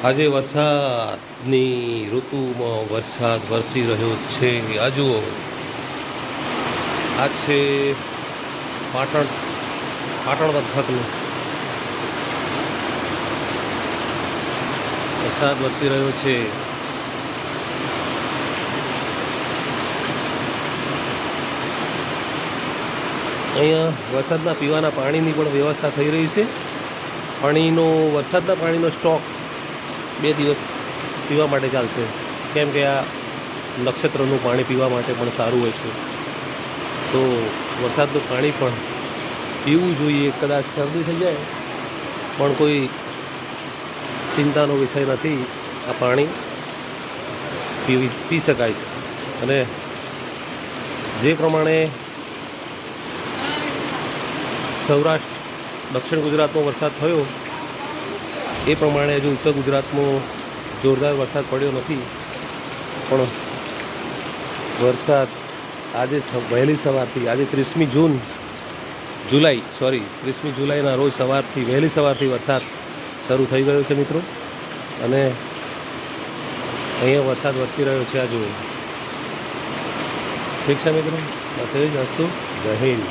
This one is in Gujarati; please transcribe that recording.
આજે વરસાદની ઋતુમાં વરસાદ વરસી રહ્યો છે. આ જુઓ, આ છે પાટણ પંથકનું વરસાદ વરસી રહ્યો છે. અહીંયા વરસાદના પીવાના પાણીની પણ વ્યવસ્થા થઈ રહી છે. વરસાદના પાણીનો સ્ટોક 2 દિવસ પીવા માટે ચાલશે, કેમ કે આ નક્ષત્રનું પાણી પીવા માટે પણ સારું હોય છે. તો વરસાદનું પાણી પણ પીવું જોઈએ. કદાચ શરદી થઈ જાય પણ કોઈ ચિંતાનો વિષય નથી. આ પાણી પી શકાય છે. અને જે પ્રમાણે સૌરાષ્ટ્ર દક્ષિણ ગુજરાતમાં વરસાદ થયો એ પ્રમાણે હજુ ઉત્તર ગુજરાતમાં જોરદાર વરસાદ પડ્યો નથી. પણ વરસાદ આજે વહેલી સવારથી, આજે 30મી જુલાઈના રોજ વહેલી સવારથી વરસાદ શરૂ થઈ ગયો છે મિત્રો. અને અહીંયા વરસાદ વરસી રહ્યો છે. આ જુઓ. ઠીક છે મિત્રો, બસ એ જ વસ્તુ. જય હિન્દ.